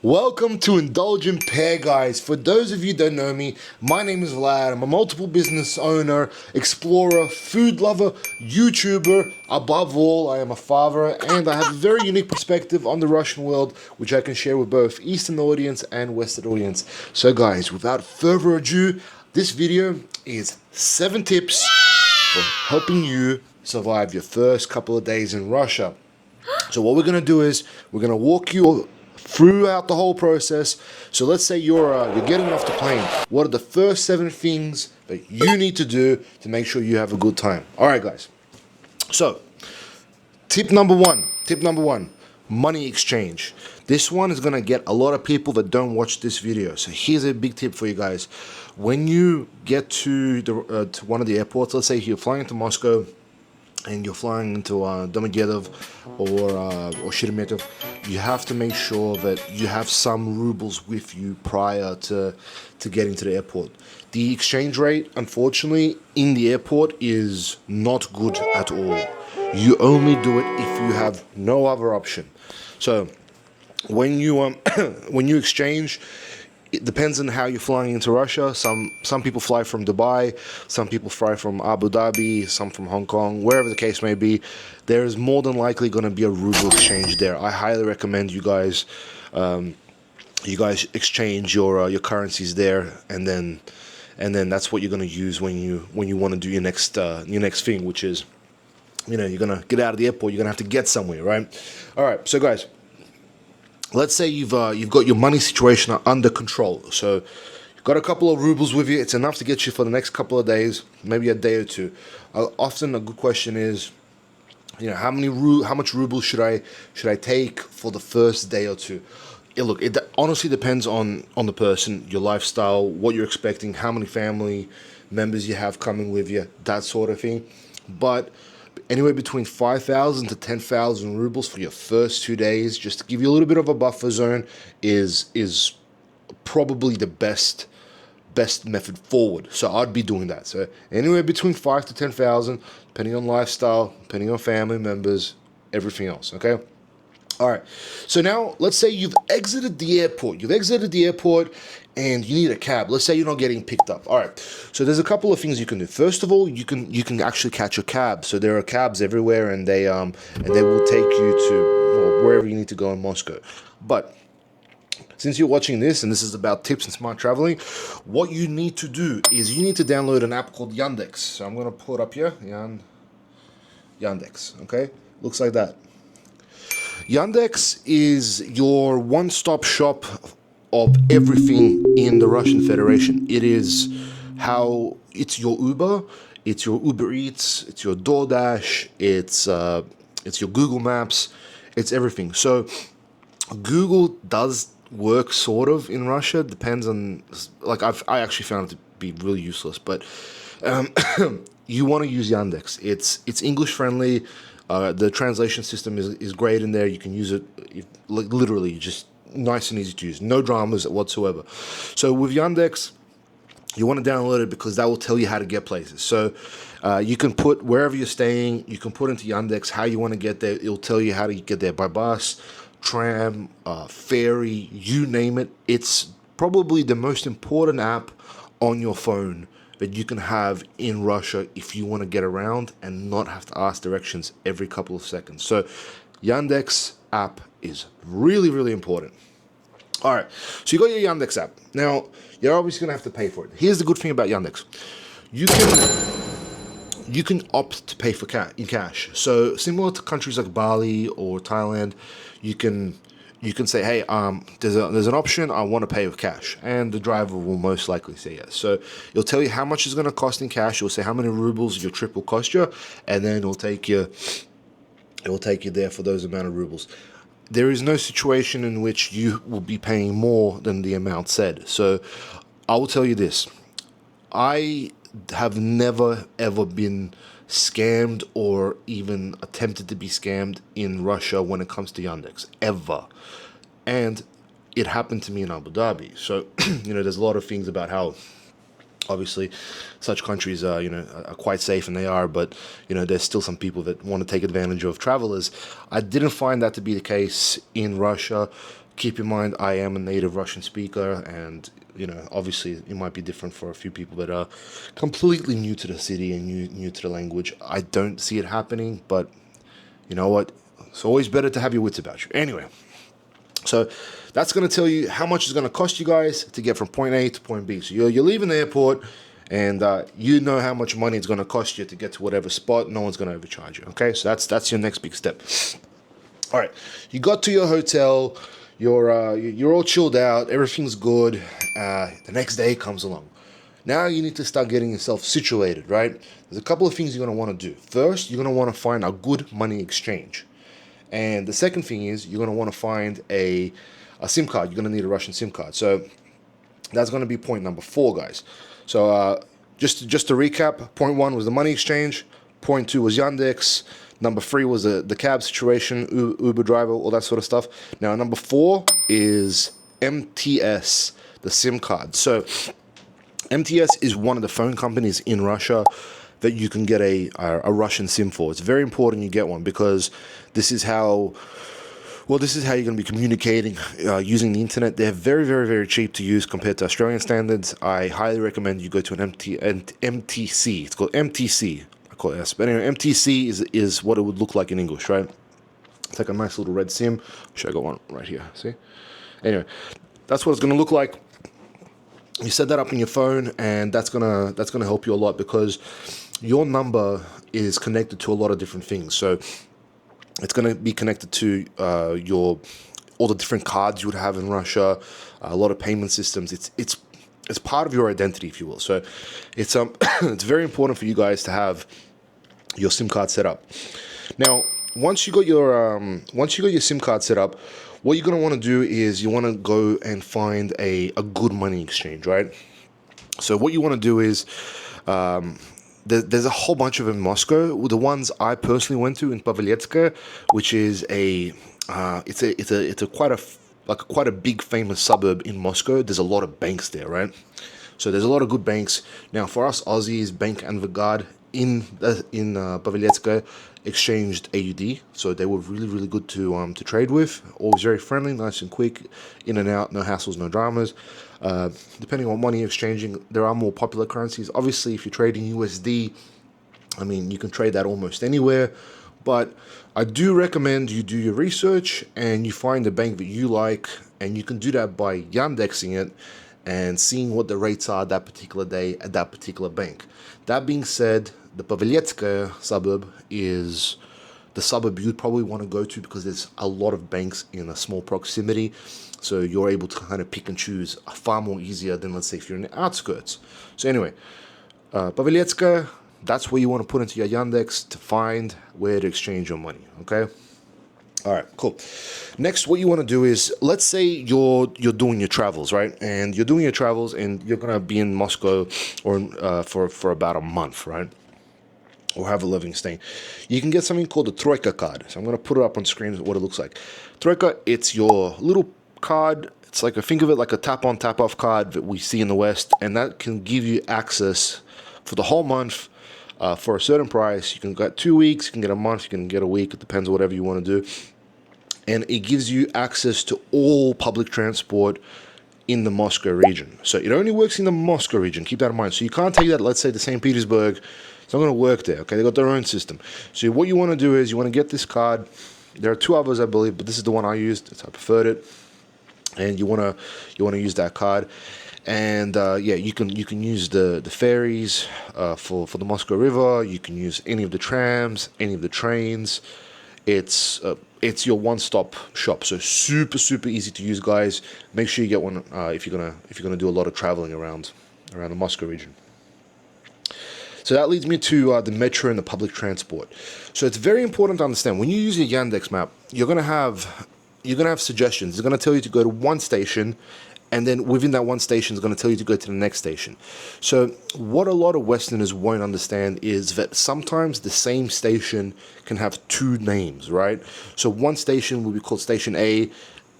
Welcome to Indulgent Pair, guys. For those of you who don't know me, my name is Vlad. I'm a multiple business owner, explorer, food lover, YouTuber. Above all, I am a father, and I have a very unique perspective on the Russian world, which I can share with both Eastern audience and Western audience. So guys, without further ado, this video is 7 tips for helping you survive your first couple of days in Russia. So what we're going to do is we're going to walk you throughout the whole process. So let's say you're getting off the plane. What are the first 7 things that you need to do to make sure you have a good time? All right, guys. So tip number one, money exchange. This one is going to get a lot of people that don't watch this video. So here's a big tip for you guys. When you get to one of the airports, let's say you're flying to Moscow, and you're flying into Domodedovo or Sheremetyevo, you have to make sure that you have some rubles with you prior to getting to the airport. The exchange rate, unfortunately, in the airport is not good at all. You only do it if you have no other option. So when you when you exchange, it depends on how you're flying into Russia. Some people fly from Dubai, some people fly from Abu Dhabi, some from Hong Kong, wherever the case may be. There is more than likely going to be a ruble exchange there. I highly recommend you guys exchange your currencies there, and then that's what you're going to use when you want to do your next thing, which is, you're going to get out of the airport. You're going to have to get somewhere, right? All right, so guys, let's say you've got your money situation under control. So you've got a couple of rubles with you. It's enough to get you for the next couple of days, maybe a day or two. Often a good question is, how much rubles should I take for the first day or two? Look, it honestly depends on the person, your lifestyle, what you're expecting, how many family members you have coming with you, that sort of thing. But anywhere between 5,000 to 10,000 rubles for your first 2 days, just to give you a little bit of a buffer zone, is probably the best method forward. So I'd be doing that. So anywhere between 5 to 10,000, depending on lifestyle, depending on family members, everything else. Okay. All right. So now let's say you've exited the airport. And you need a cab. Let's say you're not getting picked up. All right. So there's a couple of things you can do. First of all, you can actually catch a cab. So there are cabs everywhere, and they will take you to wherever you need to go in Moscow. But since you're watching this, and this is about tips and smart traveling, what you need to do is you need to download an app called Yandex. So I'm gonna pull it up here. Yandex. Okay. Looks like that. Yandex is your one-stop shop of everything in the Russian Federation. It's your Uber, it's your Uber Eats, it's your DoorDash, it's your Google Maps, it's everything. So Google does work sort of in Russia. Depends on, I actually found it to be really useless, but you want to use Yandex. It's English friendly. The translation system is great in there. You can use it literally just nice and easy to use, no dramas whatsoever. So with Yandex, you want to download it because that will tell you how to get places. So you can put wherever you're staying, you can put into Yandex how you want to get there. It'll tell you how to get there by bus, tram, ferry, you name it. It's probably the most important app on your phone that you can have in Russia if you want to get around and not have to ask directions every couple of seconds. So Yandex app is really, really important. All right, so you got your Yandex app. Now, you're obviously going to have to pay for it. Here's the good thing about Yandex. You can opt to pay for in cash. So similar to countries like Bali or Thailand, you can say, hey, there's an option, I want to pay with cash, and the driver will most likely say yes. So it'll tell you how much it's going to cost in cash. It'll say how many rubles your trip will cost you, and then it'll take you there for those amount of rubles. There is no situation in which you will be paying more than the amount said. So I will tell you this. I have never, ever been scammed or even attempted to be scammed in Russia when it comes to Yandex, ever. And it happened to me in Abu Dhabi. So, there's a lot of things about how Obviously, such countries are, are quite safe, and they are, but, there's still some people that want to take advantage of travelers. I didn't find that to be the case in Russia. Keep in mind, I am a native Russian speaker, and, obviously it might be different for a few people that are completely new to the city and new to the language. I don't see it happening, but you know what? It's always better to have your wits about you. Anyway, so that's going to tell you how much it's going to cost you guys to get from point A to point B. So you're leaving the airport, and you know how much money it's going to cost you to get to whatever spot. No one's going to overcharge you. Okay, so that's your next big step. All right, you got to your hotel. You're all chilled out. Everything's good. The next day comes along. Now you need to start getting yourself situated, right? There's a couple of things you're going to want to do. First, you're going to want to find a good money exchange. And the second thing is you're going to want to find a SIM card. You're going to need a Russian SIM card. So that's going to be point number 4, guys. So just to recap, point 1 was the money exchange. Point 2 was Yandex. Number 3 was the cab situation, Uber driver, all that sort of stuff. Now, number 4 is MTS, the SIM card. So MTS is one of the phone companies in Russia that you can get a Russian SIM for. It's very important you get one, because this is how you're going to be communicating using the internet. They're very, very, very cheap to use compared to Australian standards. I highly recommend you go to an MTC. It's called MTC. I call it S. But anyway, MTC is what it would look like in English, right? It's like a nice little red SIM. Actually, I got one right here. See? Anyway, that's what it's going to look like. You set that up in your phone, and that's gonna help you a lot, because your number is connected to a lot of different things. So it's going to be connected to all the different cards you would have in Russia, a lot of payment systems. It's part of your identity, if you will. So it's it's very important for you guys to have your SIM card set up. Now, once you got your SIM card set up, what you're going to want to do is you want to go and find a good money exchange, right? So what you want to do is there's a whole bunch of them in Moscow. The ones I personally went to in Paveletska, which is it's quite a big famous suburb in Moscow. There's a lot of banks there, right? So there's a lot of good banks. Now, for us Aussies, Bank and Vagard in Paveletska exchanged AUD, so they were really, really good to trade with. Always very friendly, nice and quick, in and out, no hassles, no dramas. Depending on what money you're exchanging, there are more popular currencies. Obviously, if you're trading USD, I mean, you can trade that almost anywhere, but I do recommend you do your research and you find a bank that you like, and you can do that by Yandexing it and seeing what the rates are that particular day at that particular bank. That being said, the Paveletska suburb is the suburb you'd probably want to go to, because there's a lot of banks in a small proximity, so you're able to kind of pick and choose far more easier than, let's say, if you're in the outskirts. So anyway, Paveletska, that's where you want to put into your Yandex to find where to exchange your money, okay? All right, cool. Next, what you want to do is, let's say you're doing your travels, right? And you're doing your travels, and you're going to be in Moscow or for about a month, right? Or have a living staying. You can get something called the Troika card. So I'm going to put it up on screen what it looks like. Troika, it's your little card. It's like, think of it like a tap-on, tap-off card that we see in the West, and that can give you access for the whole month for a certain price. You can get 2 weeks, you can get a month, you can get a week. It depends on whatever you want to do. And it gives you access to all public transport in the Moscow region. So it only works in the Moscow region. Keep that in mind. So you can't take that, let's say, to St. Petersburg. It's not going to work there, okay? They got their own system. So what you want to do is you want to get this card. There are 2 others, I believe, but this is the one I used. I preferred it. And you want to use that card. And yeah, you can use the ferries for the Moscow River. You can use any of the trams, any of the trains. It's your one-stop shop, so super easy to use, guys. Make sure you get one if you're gonna do a lot of traveling around the Moscow region. So that leads me to the metro and the public transport. So it's very important to understand, when you use your Yandex map, you're gonna have suggestions. It's gonna tell you to go to one station, and then within that one station, it's going to tell you to go to the next station. So what a lot of Westerners won't understand is that sometimes the same station can have 2 names, right? So one station will be called Station A,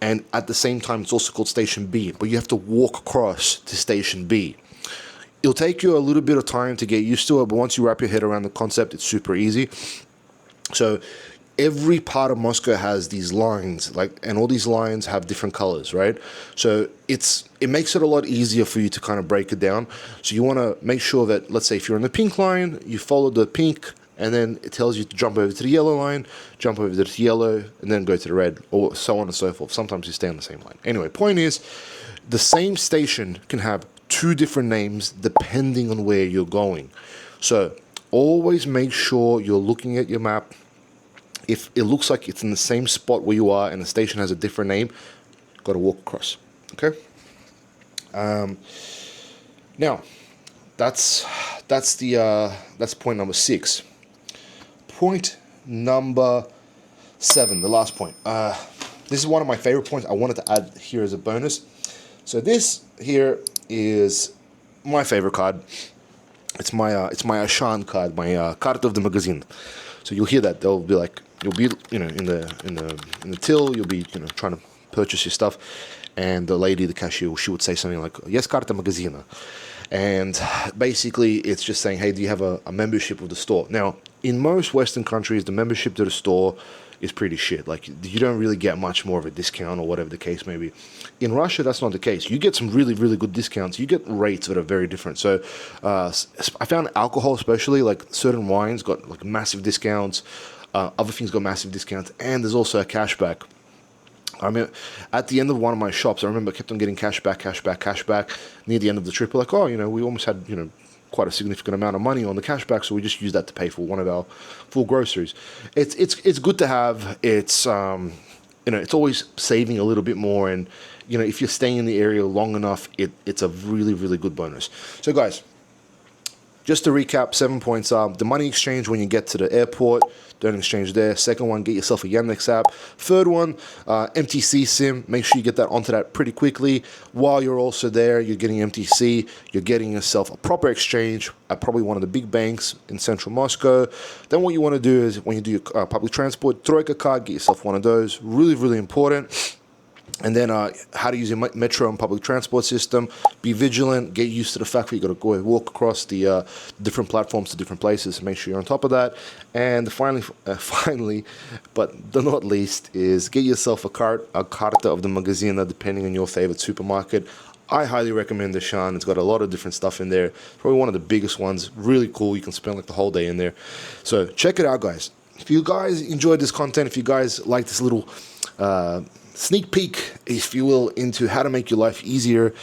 and at the same time, it's also called Station B, but you have to walk across to Station B. It'll take you a little bit of time to get used to it, but once you wrap your head around the concept, it's super easy. So every part of Moscow has these lines, and all these lines have different colors, right? So it makes it a lot easier for you to kind of break it down. So you want to make sure that, let's say if you're on the pink line, you follow the pink, and then it tells you to jump over to the yellow line, jump over to the yellow, and then go to the red, or so on and so forth. Sometimes you stay on the same line. Anyway, point is, the same station can have two different names depending on where you're going. So always make sure you're looking at your map. If it looks like it's in the same spot where you are and the station has a different name, got to walk across. Okay. Now, that's point number 6. Point number 7, the last point. This is one of my favorite points I wanted to add here as a bonus. So this here is my favorite card. It's my Ashan card, my Karta of the magazine. So you'll hear that they'll be like, you'll be in the till, you'll be trying to purchase your stuff, and the lady, the cashier, she would say something like, "Yes, Karta magazina," and basically it's just saying, hey, do you have a membership of the store? Now, in most Western countries, the membership to the store is pretty shit. Like, you don't really get much more of a discount or whatever the case may be. In Russia, that's not the case. You get some really, really good discounts. You get rates that are very different. So I found alcohol, especially, like certain wines got like massive discounts. Other things got massive discounts. And there's also a cashback. I mean, at the end of one of my shops, I remember I kept on getting cashback. Near the end of the trip, we're like, oh, we almost had, quite a significant amount of money on the cashback, so we just used that to pay for one of our full groceries. It's good to have. It's it's always saving a little bit more, and if you're staying in the area long enough, it's a really, really good bonus. So guys, just to recap, 7 points are the money exchange when you get to the airport. Don't exchange there. Second one, get yourself a Yandex app. Third one, MTC SIM. Make sure you get that onto that pretty quickly. While you're also there, you're getting MTC. You're getting yourself a proper exchange at probably one of the big banks in central Moscow. Then what you want to do is, when you do your public transport, Troika card, get yourself one of those. Really, really important. And then how to use your metro and public transport system. Be vigilant. Get used to the fact that you got to go and walk across the different platforms to different places. Make sure you're on top of that. And finally, but not least, is get yourself a Karta of the Magazina, depending on your favorite supermarket. I highly recommend the Shan. It's got a lot of different stuff in there. Probably one of the biggest ones. Really cool. You can spend like the whole day in there. So check it out, guys. If you guys enjoyed this content, if you guys like this little sneak peek, if you will, into how to make your life easier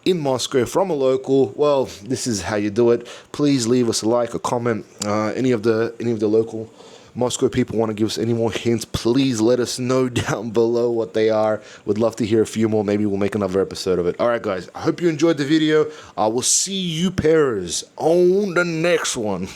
in Moscow from a local, well, this is how you do it. Please leave us a like, a comment. Any of the local Moscow people want to give us any more hints, please let us know down below what they are. Would love to hear a few more. Maybe we'll make another episode of it. All right, guys, I hope you enjoyed the video. I will see you pairs on the next one.